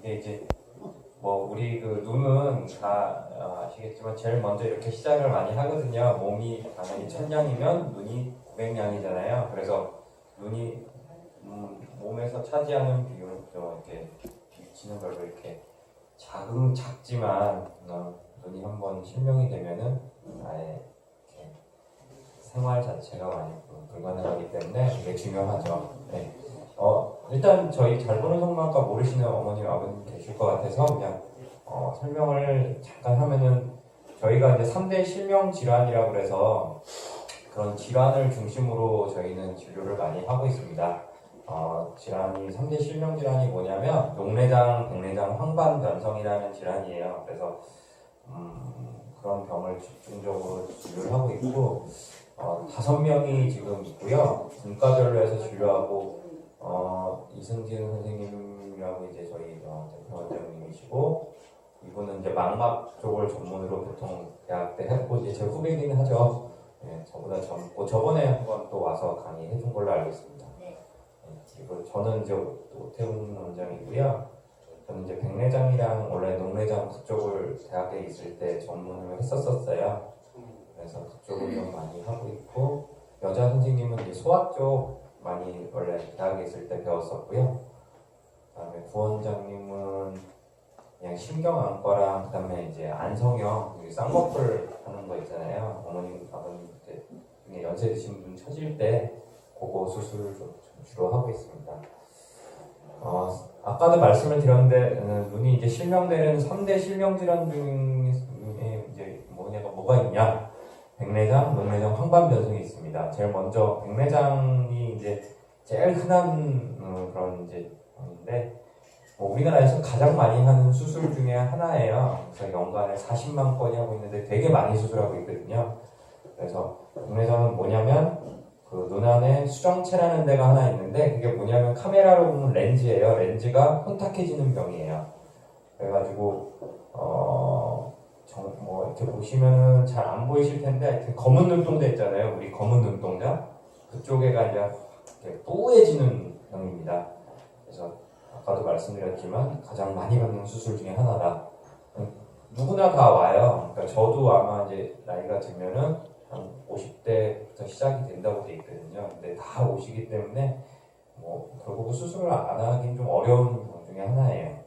이게 이제 뭐 우리 그 눈은 다 아시겠지만 제일 먼저 이렇게 시작을 많이 하거든요. 몸이 당연히 1000량이면 눈이 900량이잖아요. 그래서 눈이 몸에서 차지하는 비율은 좀 이렇게 비치는 걸로 이렇게 작지만 눈이 한번 실명이 되면은 아예 이렇게 생활 자체가 많이 불가능하기 때문에 되게 중요하죠. 네. 일단 저희 잘 보는 성모학과 모르시는 어머님, 아버님 계실 것 같아서 그냥 설명을 잠깐 하면은 저희가 이제 3대 실명 질환이라고 그래서 그런 질환을 중심으로 저희는 진료를 많이 하고 있습니다. 질환이 3대 실명 질환이 뭐냐면 녹내장, 백내장, 황반변성이라는 질환이에요. 그래서 그런 병을 집중적으로 진료를 하고 있고 5명이 지금 있고요. 분과별로 해서 진료하고 이승진 선생님이라고 이제 저희 대표 원장님이시고 이분은 이제 망막 쪽을 전문으로 보통 대학 때 했고 이제 제 후배이긴 하죠. 네, 저보다 젊고 저번에 한번 또 와서 강의해 준 걸로 알고 있습니다. 네, 그리고 저는 이제 오태훈 원장이고요. 저는 이제 백내장이랑 원래 녹내장 그쪽을 대학에 있을 때 전문을 했었어요. 그래서 그쪽을 좀 많이 하고 있고 여자 선생님은 이제 소아 쪽 많이 원래 대학에 있을 때 배웠었고요. 그다음에 부원장님은 그냥 신경안과랑 그다음에 이제 안성형 쌍꺼풀 하는 거 있잖아요. 어머님 아버님 그때 연세 드신 분 처질 때 그거 수술을 좀 주로 하고 있습니다. 아까도 말씀을 드렸는데 눈이 이제 실명되는 3대 실명 질환 중에 이제 뭐가 있냐? 백내장, 녹내장, 황반변성이 있습니다. 제일 먼저 백내장이 이제 제일 흔한 그런 이제 병인데 우리나라에서 가장 많이 하는 수술 중에 하나예요. 그래서 연간에 40만 건이 하고 있는데 되게 많이 수술하고 있거든요. 그래서 백내장은 뭐냐면 그 눈 안에 수정체라는 데가 하나 있는데 그게 뭐냐면 카메라로 보면 렌즈예요. 렌즈가 혼탁해지는 병이에요. 그래가지고 뭐 이렇게 보시면은 잘 안 보이실 텐데 하여튼 검은 눈동자 있잖아요. 우리 검은 눈동자 그쪽에가 이제 뿌해지는 병입니다. 그래서 아까도 말씀드렸지만 가장 많이 받는 수술 중에 하나다. 누구나 다 와요. 그러니까 저도 아마 이제 나이가 들면은 한 50대부터 시작이 된다고 돼 있거든요. 근데 다 오시기 때문에 뭐 결국 수술을 안 하긴 좀 어려운 병 중에 하나예요.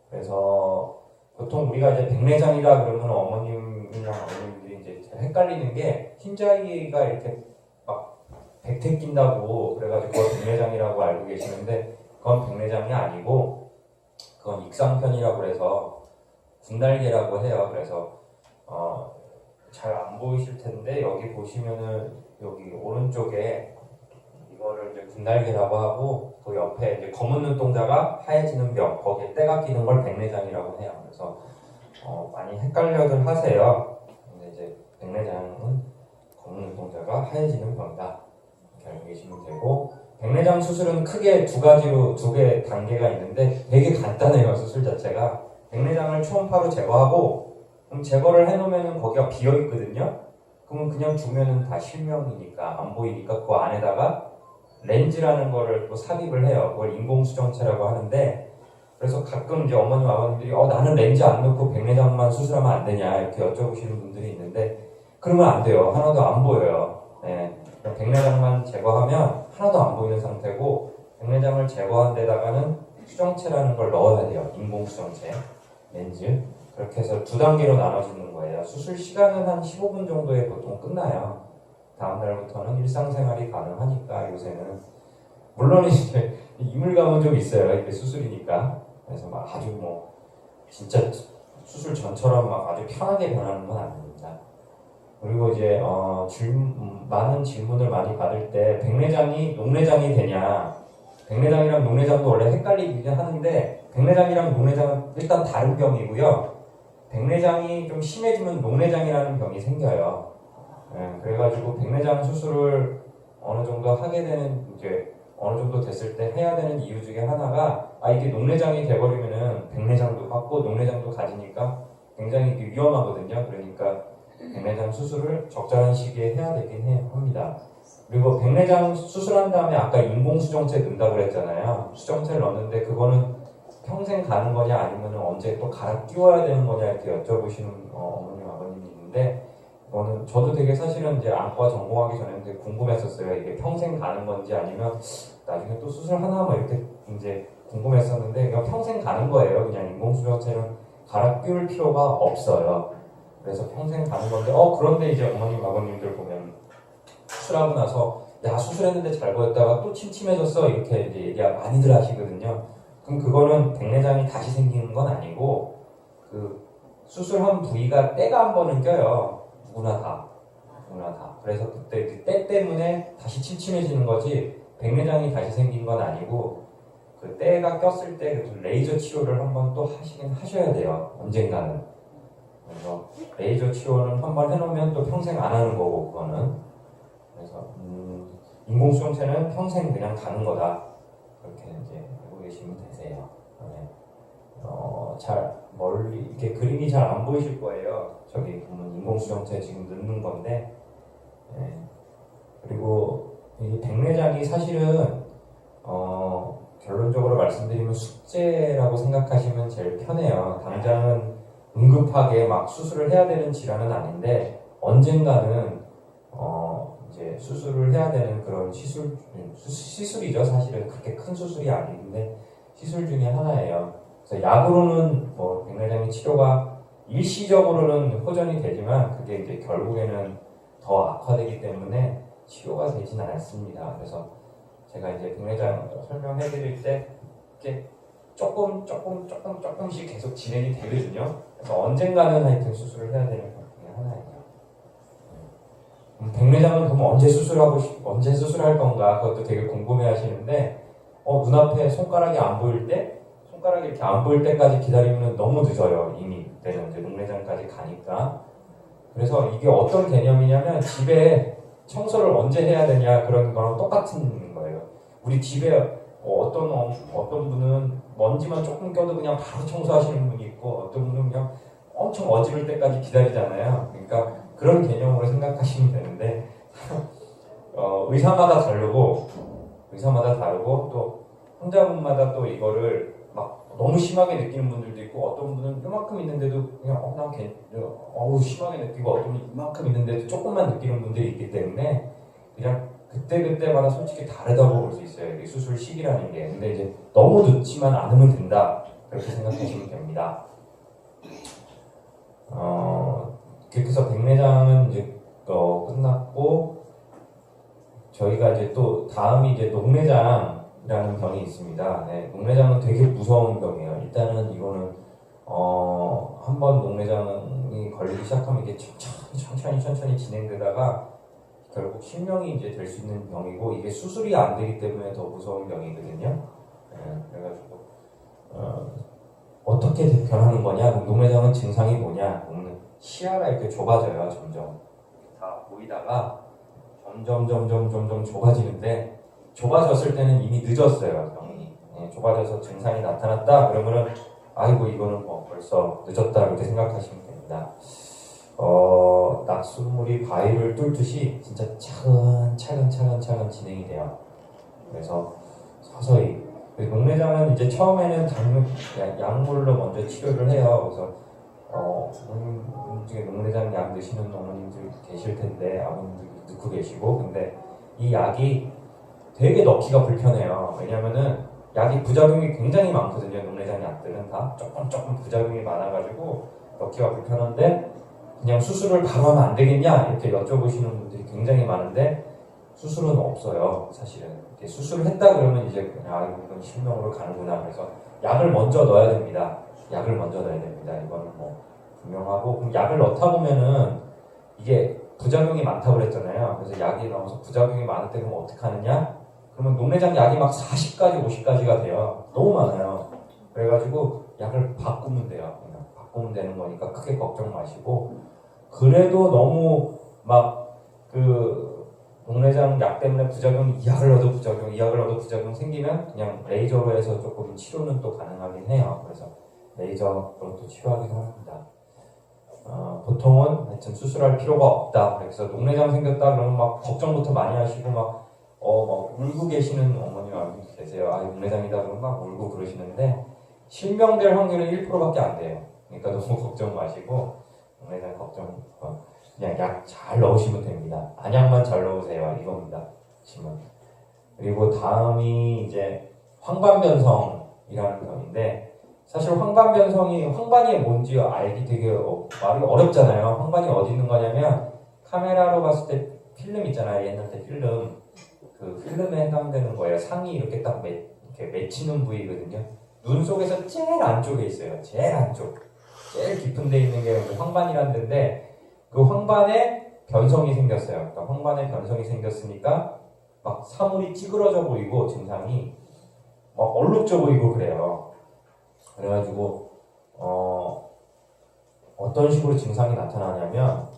그래서 보통 우리가 이제 백내장이라 그러면 어머님이랑 어머님들이 이제 헷갈리는 게 흰자위가 이렇게 막 백태 낀다고 그래가지고 그걸 백내장이라고 알고 계시는데 그건 백내장이 아니고 그건 익상편이라고 해서 군달개라고 해요. 그래서 잘 안 보이실 텐데 여기 보시면은 여기 오른쪽에 이거를 이제 군달개라고 하고 그 옆에 이제 검은 눈동자가 하얘지는 병 거기에 때가 끼는 걸 백내장이라고 해요. 그래서 많이 헷갈려들 하세요. 근데 이제 백내장은 검은 눈동자가 하얘지는 병이다 이렇게 알고 계시면 되고 백내장 수술은 크게 두 개 단계가 있는데 되게 간단해요. 수술 자체가 백내장을 초음파로 제거하고 그럼 제거를 해놓으면 거기가 비어있거든요. 그러면 그냥 두면은 다 실명이니까 안 보이니까 그 안에다가 렌즈라는 거를 또 삽입을 해요. 그걸 인공수정체라고 하는데 그래서 가끔 이제 어머님 아버님들이 나는 렌즈 안 넣고 백내장만 수술하면 안 되냐 이렇게 여쭤보시는 분들이 있는데 그러면 안 돼요. 하나도 안 보여요. 네. 백내장만 제거하면 하나도 안 보이는 상태고 백내장을 제거한 데다가는 수정체라는 걸 넣어야 돼요. 인공수정체 렌즈 그렇게 해서 두 단계로 나눠지는 거예요. 수술 시간은 한 15분 정도에 보통 끝나요. 다음 날부터는 일상생활이 가능하니까 요새는 물론 이제 이물감은 좀 있어요. 이게 수술이니까 그래서 막 아주 뭐 진짜 수술 전처럼 막 아주 편하게 변하는 건 아닙니다. 그리고 이제 많은 질문을 많이 받을 때 백내장이 녹내장이 되냐 백내장이랑 녹내장도 원래 헷갈리긴 하는데 백내장이랑 녹내장은 일단 다른 병이고요. 백내장이 좀 심해지면 녹내장이라는 병이 생겨요. 네, 그래가지고 백내장 수술을 어느 정도 하게 되는 이제 어느 정도 됐을 때 해야 되는 이유 중에 하나가 이게 녹내장이 돼버리면은 백내장도 갖고 녹내장도 가지니까 굉장히 위험하거든요. 그러니까 백내장 수술을 적절한 시기에 해야 되긴 합니다. 그리고 백내장 수술한 다음에 아까 인공수정체 넣는다고 그랬잖아요. 수정체를 넣는데 그거는 평생 가는 거냐 아니면 언제 또 갈아 끼워야 되는 거냐 이렇게 여쭤보시는 어머님 아버님이 있는데 이거는 저도 되게 사실은 이제 안과 전공하기 전에 되게 궁금했었어요. 이게 평생 가는 건지 아니면 나중에 또 수술하나 뭐 이렇게 이제 궁금했었는데 이거 평생 가는 거예요. 그냥 인공수정체는 갈아 끼울 필요가 없어요. 그래서 평생 가는 건데 그런데 이제 어머님 아버님들 보면 수술하고 나서 야 수술했는데 잘 보였다가 또 침침해졌어 이렇게 이제 얘기 많이들 하시거든요. 그럼 그거는 백내장이 다시 생기는 건 아니고 그 수술한 부위가 때가 한 번은 껴요. 누구나 다. 그래서 그때 그 때 때문에 다시 침침해지는 거지 백내장이 다시 생긴 건 아니고 그 때가 꼈을 때 레이저 치료를 한번 또 하셔야 돼요. 언젠가는. 그래서 레이저 치료는 한번 해놓으면 또 평생 안 하는 거고 그거는. 그래서 인공수정체는 평생 그냥 가는 거다. 그렇게 이제 알고 계시면 되세요. 네. 잘 멀리 이렇게 그림이 잘 안 보이실 거예요. 저기 보면 인공수정체 지금 넣는 건데, 네. 그리고 이 백내장이 사실은 결론적으로 말씀드리면 숙제라고 생각하시면 제일 편해요. 당장은 응급하게 막 수술을 해야 되는 질환은 아닌데 언젠가는 이제 수술을 해야 되는 그런 시술이죠. 사실은 그렇게 큰 수술이 아닌데 시술 중에 하나예요. 그래서 약으로는 뭐 백내장의 치료가 일시적으로는 호전이 되지만 그게 이제 결국에는 더 악화되기 때문에 치료가 되지는 않습니다. 그래서 제가 이제 백내장 설명해 드릴 때 이렇게 조금씩 계속 진행이 되거든요. 그래서 언젠가는 하여튼 수술을 해야 되는 것 중에 하나예요. 백내장은 그럼 언제 수술할 건가 그것도 되게 궁금해 하시는데 눈앞에 손가락이 안 보일 때 손가락이 이렇게 안 보일 때까지 기다리면 너무 늦어요. 이미 그때는 이제 백내장까지 가니까. 그래서 이게 어떤 개념이냐면 집에 청소를 언제 해야 되냐 그런 거랑 똑같은 거예요. 우리 집에 어떤 분은 먼지만 조금 껴도 그냥 바로 청소하시는 분이 있고 어떤 분은 그냥 엄청 어지를 때까지 기다리잖아요. 그러니까 그런 개념으로 생각하시면 되는데 의사마다 다르고 또 환자분마다 또 이거를 막 너무 심하게 느끼는 분들도 있고 어떤 분은 이만큼 있는데도 그냥 심하게 느끼고 어떤 분은 이만큼 있는데도 조금만 느끼는 분들이 있기 때문에 그냥 그때마다 솔직히 다르다고 볼 수 있어요. 이 수술 시기라는 게. 근데 이제 너무 늦지만 않으면 된다. 그렇게 생각하시면 됩니다. 그래서 백내장은 이제 끝났고 저희가 이제 또 다음이 이제 녹내장이라는 병이 있습니다. 네, 녹내장은 되게 무서운 병이에요. 일단은 이거는 한번 녹내장이 걸리기 시작하면 이게 천천히 진행되다가 결국 실명이 이제 될 수 있는 병이고 이게 수술이 안 되기 때문에 더 무서운 병이거든요. 네, 그래가지고 어떻게 변하는 거냐? 녹내장은 증상이 뭐냐? 시야가 이렇게 좁아져요. 점점 다 보이다가 점점 좁아지는데 좁아졌을 때는 이미 늦었어요. 병이. 네, 좁아져서 증상이 나타났다. 그러면은 아이고 이거는 벌써 늦었다 이렇게 생각하시면 됩니다. 낙수물이 바위를 뚫듯이 진짜 차근차근 진행이 돼요. 그래서 서서히 녹내장은 이제 처음에는 약물로 먼저 치료를 해요. 그래서 중에 녹내장 약 드시는 어머님들 계실 텐데 아버님들 넣고 계시고 근데 이 약이 되게 넣기가 불편해요. 왜냐면은 약이 부작용이 굉장히 많거든요. 녹내장 약들은 다 조금 부작용이 많아가지고 넣기가 불편한데 그냥 수술을 바로 하면 안 되겠냐 이렇게 여쭤보시는 분들이 굉장히 많은데 수술은 없어요. 사실은 이렇게 수술을 했다 그러면 이제 그냥 이건 실명으로 가는구나. 그래서 약을 먼저 넣어야 됩니다. 이거는 뭐 분명하고 그럼 약을 넣다 보면은 이게 부작용이 많다고 그랬잖아요. 그래서 약이 나와서 부작용이 많을 때 그럼 어떻게 하느냐? 그러면 녹내장 약이 막 40가지 50가지가 돼요. 너무 많아요. 그래가지고 약을 바꾸면 돼요. 그냥 바꾸면 되는 거니까 크게 걱정 마시고 그래도 너무 막 녹내장 약 때문에 이 약을 넣어도 부작용 생기면 그냥 레이저로 해서 조금 치료는 또 가능하긴 해요. 그래서 레이저로 또 치료하기도 합니다. 보통은 하여튼 수술할 필요가 없다. 그래서 녹내장 생겼다 그러면 막 걱정부터 많이 하시고 막 울고 계시는 어머니 계세요. 녹내장이다 그러면 막 울고 그러시는데 실명될 확률은 1%밖에 안 돼요. 그러니까 너무 걱정 마시고 동네장 걱정 그냥 약 잘 넣으시면 됩니다. 안약만 잘 넣으세요. 이겁니다. 지금. 그리고 다음이 이제 황반변성이라는 병인데 사실 황반이 뭔지 알기 되게 말이 어렵잖아요. 황반이 어디 있는 거냐면 카메라로 봤을 때 필름 있잖아요. 옛날 때 필름. 그 필름에 해당되는 거예요. 상이 이렇게 딱 이렇게 맺히는 부위거든요. 눈 속에서 제일 안쪽에 있어요. 제일 안쪽. 제일 깊은 데 있는 게 황반이라는 데인데 그 황반에 변성이 생겼어요. 그러니까 황반에 변성이 생겼으니까 막 사물이 찌그러져 보이고 증상이 막 얼룩져 보이고 그래요. 그래가지고 어떤 식으로 증상이 나타나냐면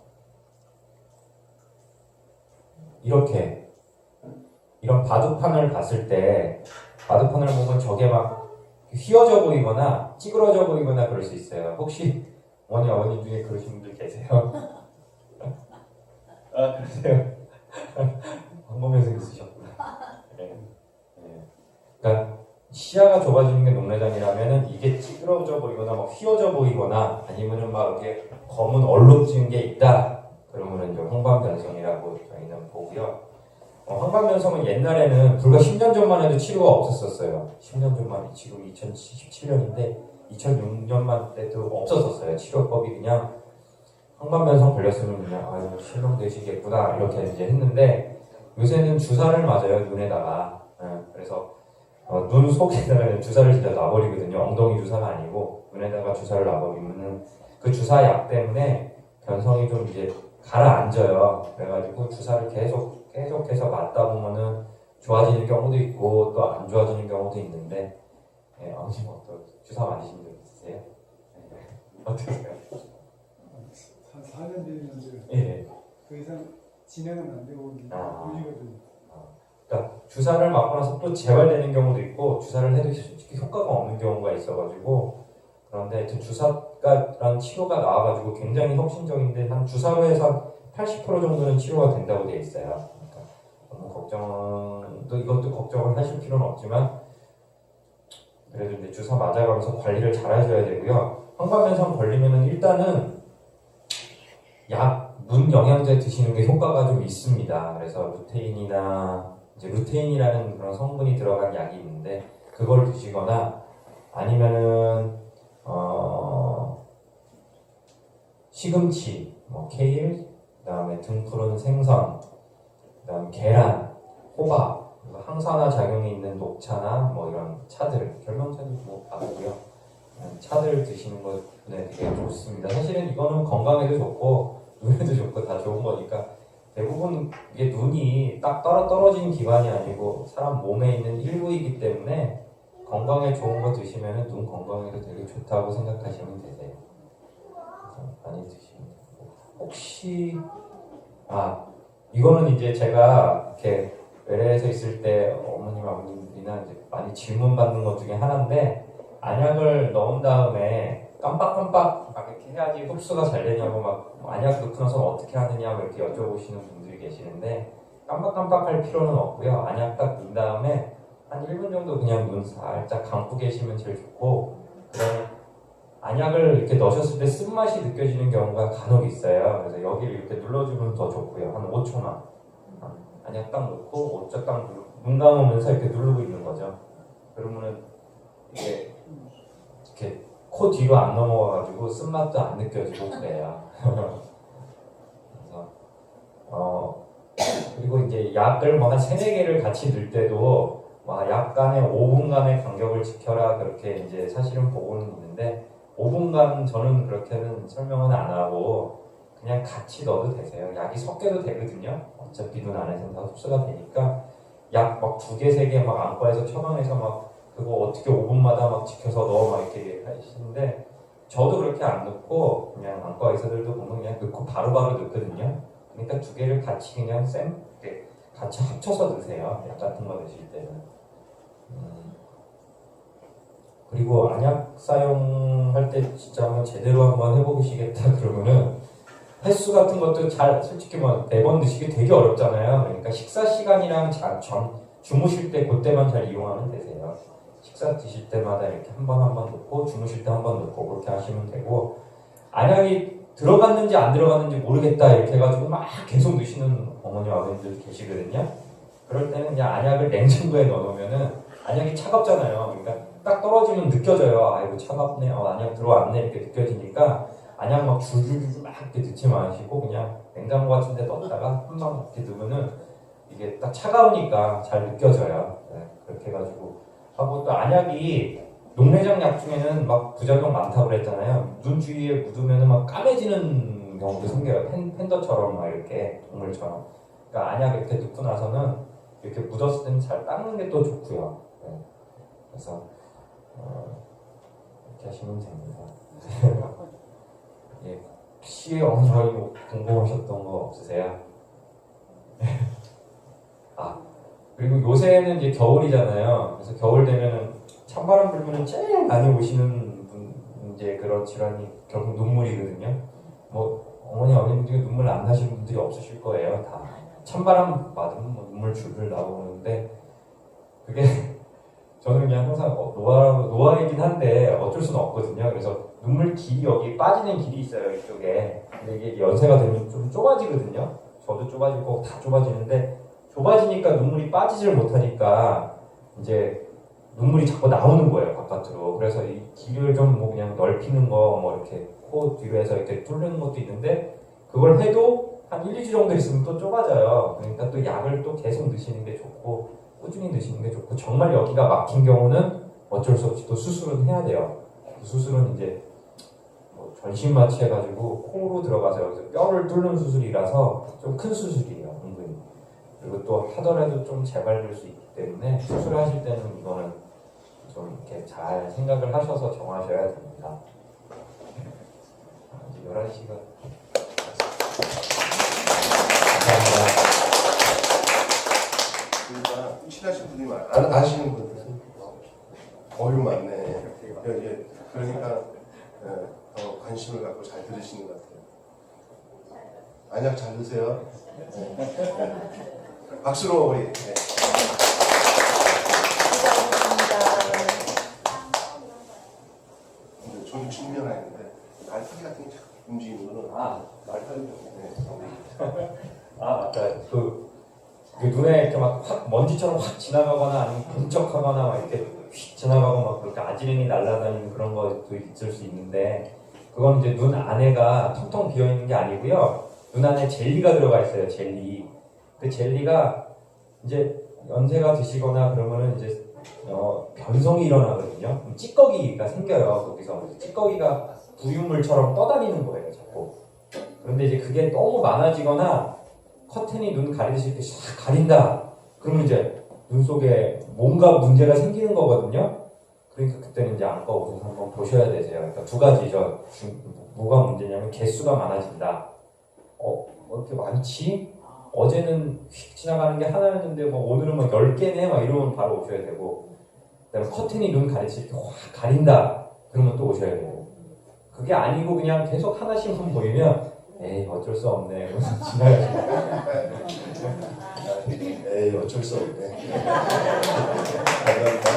이렇게 이런 바둑판을 봤을 때 바둑판을 보면 저게 막 휘어져 보이거나 찌그러져 보이거나 그럴 수 있어요. 혹시 어머니 중에 그러신 분들 계세요? 아 그러세요? 황범에서 있으셨구나. 네. 그러니까 시야가 좁아지는 게 녹내장이라면은 이게 찌그러져 보이거나 막 휘어져 보이거나 아니면은 막 이렇게 검은 얼룩진 게 있다. 그러면은 이제 황반변성이라고 저희는 보고요. 황반변성은 옛날에는 불과 10년 전만 해도 치료가 없었었어요. 10년 전만, 지금 2017년인데 2006년만 때도 없었었어요. 치료법이 그냥 황반변성 걸렸으면 그냥 아유 실명되시겠구나 이렇게 이제 했는데 요새는 주사를 맞아요. 눈에다가. 그래서 눈 속에다가 주사를 진짜 놔버리거든요. 엉덩이 주사가 아니고 눈에다가 주사를 놔버리면은 그 주사약 때문에 변성이 좀 이제 가라앉아요. 그래가지고 주사를 계속해서 맞다 보면은 좋아지는 경우도 있고 또 안 좋아지는 경우도 있는데 아버님 어떤 주사 맞으신 적 있으세요? 어떠세요? 한 4년 됐는데 예. 그 이상 진행은 안 되고 유지거든요. 그러니까 주사를 맞고 나서 또 재발되는 경우도 있고 주사를 해도 솔직히 효과가 없는 경우가 있어가지고 그런데 주사가라는 치료가 나와가지고 굉장히 혁신적인데 한 주사로 해서 80% 정도는 치료가 된다고 되어 있어요. 그러니까 너무 이것도 걱정을 하실 필요는 없지만 그래도 이제 주사 맞아가면서 관리를 잘 하셔야 되고요. 황반변성 걸리면은 일단은 문 영양제 드시는 게 효과가 좀 있습니다. 그래서 루테인이라는 그런 성분이 들어간 약이 있는데 그걸 드시거나 아니면은 시금치, 케일, 그다음에 등푸른 생선, 그다음 계란, 호박, 항산화 작용이 있는 녹차나 이런 차들, 결명차도 받고요. 차들 드시는 거 되게 좋습니다. 사실은 이거는 건강에도 좋고 눈에도 좋고 다 좋은 거니까 대부분 이게 눈이 딱 떨어진 기관이 아니고 사람 몸에 있는 일부이기 때문에 건강에 좋은 거 드시면 눈 건강에도 되게 좋다고 생각하시면 되세요. 그래서 많이 드시면 되고 혹시 이거는 이제 제가 이렇게 외래에서 있을 때 어머님 아버님들이나 이제 많이 질문 받는 것 중에 하나인데 안약을 넣은 다음에 깜빡깜빡 막 이렇게 해야지 흡수가 잘 되냐고 막 안약 넣고 나서 어떻게 하느냐 이렇게 여쭤보시는 분들이 계시는데 깜빡깜빡할 필요는 없고요. 안약 딱 넣은 다음에 한 1분 정도 그냥 눈 살짝 감고 계시면 제일 좋고 그다음에 안약을 이렇게 넣으셨을 때 쓴맛이 느껴지는 경우가 간혹 있어요. 그래서 여기를 이렇게 눌러주면 더 좋고요. 한 5초만 안약 딱 넣고 5초 딱 눈 감으면서 이렇게 누르고 있는 거죠. 그러면은 이게 이렇게 코 뒤로 안 넘어가가지고 쓴맛도 안 느껴지고 그래요. 그래서 그리고 이제 약을 한 3-4개를 같이 넣을 때도 약 간의 5분간의 간격을 지켜라 그렇게 이제 사실은 보고는 있는데 5분간 저는 그렇게는 설명은 안 하고 그냥 같이 넣어도 되세요. 약이 섞여도 되거든요. 어차피 눈 안에서는 다 흡수가 되니까 약 2개, 3개 안과에서 처방해서 그거 어떻게 5분마다 지켜서 넣어 이렇게 하시는데 저도 그렇게 안 넣고 그냥 안과 의사들도 보면 그냥 넣고 바로바로 넣거든요. 그러니까 2개를 같이 그냥 이렇게 같이 합쳐서 넣으세요. 약 같은 거 넣으실 때는. 그리고 안약 사용할 때 진짜 한번 제대로 한번 해보시겠다 그러면은 횟수 같은 것도 솔직히 4번 드시기 되게 어렵잖아요. 그러니까 식사 시간이랑 주무실 때 그때만 잘 이용하면 되세요. 식사 드실 때마다 이렇게 한 번 넣고 주무실 때 한 번 넣고 그렇게 하시면 되고 안약이 들어갔는지 안 들어갔는지 모르겠다 이렇게 해가지고 막 계속 넣으시는 어머니 아버님들 계시거든요. 그럴 때는 그냥 안약을 냉장고에 넣어놓으면은 안약이 차갑잖아요. 그러니까 딱 떨어지면 느껴져요. 아이고 차갑네, 안약 들어왔네 이렇게 느껴지니까 안약 막 줄줄줄 막 이렇게 넣지 마시고 그냥 냉장고 같은 데 넣었다가 한 방 이렇게 넣으면은 이게 딱 차가우니까 잘 느껴져요. 네, 그렇게 해가지고 하고 또 안약이 녹내장 약 중에는 막 부작용 많다고 그랬잖아요. 눈 주위에 묻으면은 막 까매지는 경우도 생겨요. 팬더처럼 막 이렇게 동물처럼. 그러니까 안약 이렇게 넣고 나서는 이렇게 묻었을 때는 잘 닦는 게 또 좋고요. 네. 그래서 이렇게 하시면 됩니다. 예, 혹시 저희 뭐 궁금하셨던 거 없으세요? 아 그리고 요새는 이제 겨울이잖아요. 그래서 겨울 되면은 찬바람 불면은 제일 많이 오시는 분 이제 그런 질환이 결국 눈물이거든요. 뭐 어머니 아버님 중에 눈물 안 나시는 분들이 없으실 거예요. 다 찬바람 맞으면 뭐 눈물 줄줄 나오는데 그게 저는 그냥 항상 노화이긴 한데 어쩔 수는 없거든요. 그래서 눈물 길이 여기 빠지는 길이 있어요 이쪽에. 근데 이게 연세가 되면 좀 좁아지거든요. 저도 좁아지고 다 좁아지는데 좁아지니까 눈물이 빠지지를 못하니까 이제 눈물이 자꾸 나오는 거예요 바깥으로. 그래서 이 길을 좀 뭐 그냥 넓히는 거 뭐 이렇게 코 뒤로 해서 이렇게 뚫는 것도 있는데 그걸 해도 한 1, 2주 정도 있으면 또 좁아져요. 그러니까 또 약을 또 계속 넣으시는 게 좋고 꾸준히 넣으시는 게 좋고 정말 여기가 막힌 경우는 어쩔 수 없이 또 수술은 해야 돼요. 그 수술은 이제 뭐 전신 마취해가지고 코로 들어가서 여기서 뼈를 뚫는 수술이라서 좀 큰 수술이에요 은근히. 그리고 또 하더라도 좀 재발될 수 있기 때문에 수술하실 때는 이거는 좀 이렇게 잘 생각을 하셔서 정하셔야 됩니다. 이제 11시가 감사합니다. 그러니까 친하신 분이 안 아시는 분들은 어유 많네. 그러니까 더 관심을 갖고 잘 들으시는 것 같아요. 안약 잘 드세요. 박수로 우리. 저도 측면하는데 말타기 같은 게 자꾸 움직이는 거는 말타기 맞다. 그 눈에 이렇게 막 확 먼지처럼 확 지나가거나 아니면 분적하거나 막 이렇게 휙 지나가고 막 그렇게 아지랭이 날아다니는 그런 것도 있을 수 있는데 그건 이제 눈 안에가 텅텅 비어 있는 게 아니고요. 눈 안에 젤리가 들어가 있어요. 젤리. 그 젤리가 이제 연세가 드시거나 그러면은 이제 변성이 일어나거든요. 그럼 찌꺼기가 생겨요. 거기서 찌꺼기가 부유물처럼 떠다니는 거예요. 자꾸. 그런데 이제 그게 너무 많아지거나 커튼이 눈 가리듯이 이렇게 싹 가린다. 그러면 이제 눈 속에 뭔가 문제가 생기는 거거든요. 그러니까 그때는 이제 안과 의사 한번 보셔야 되세요. 그러니까 두 가지죠. 뭐가 문제냐면 개수가 많아진다. 왜 이렇게 많지? 어제는 휙 지나가는 게 하나였는데 뭐 오늘은 뭐 10개네? 막 이러면 바로 오셔야 되고 그다음에 커튼이 눈 가리듯이 이렇게 확 가린다. 그러면 또 오셔야 되고 그게 아니고 그냥 계속 하나씩만 보이면 에이 어쩔 수 없네. 그러면서 지나가시고 에이 어쩔 수 없네. 감사합니다.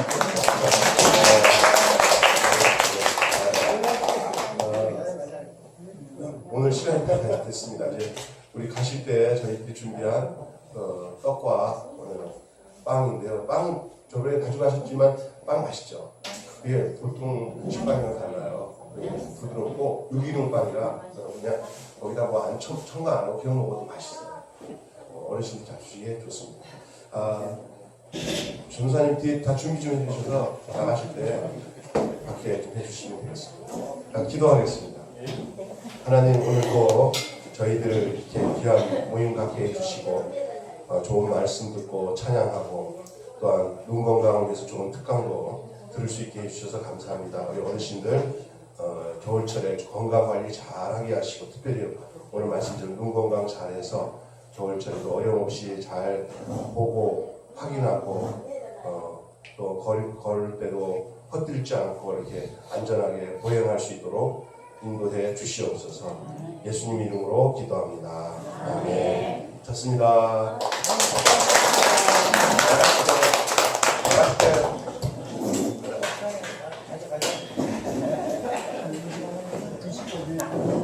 오늘 시간이 다 됐습니다. 이제 우리 가실 때 저희들이 준비한 떡과 빵인데요. 빵 저번에 가져가셨지만 빵 맛있죠? 이게 보통 식빵이랑 달라요. 부드럽고 유기농 빵이라 그냥 거기다 뭐 안 첨가 안 하고 그냥 먹어도 맛있어요. 어르신들 잡수시기에 좋습니다. 전사님 뒤에 다 준비 좀 해주셔서 나가실 때 밖에 좀 해주시면 되겠습니다. 기도하겠습니다. 하나님 오늘도 저희들을 이렇게 귀한 모임 갖게 해주시고 좋은 말씀 듣고 찬양하고 또한 눈 건강을 위해서 좋은 특강도 들을 수 있게 해주셔서 감사합니다. 우리 어르신들 겨울철에 건강관리 잘하게 하시고 특별히 오늘 말씀드린 눈 건강 잘해서 겨울철에도 어려움 없이 잘 보고 확인하고 또 걸을 때도 헛들지 않고 이렇게 안전하게 보행할 수 있도록 인도해 주시옵소서. 예수님 이름으로 기도합니다. 아멘. 좋습니다. 네.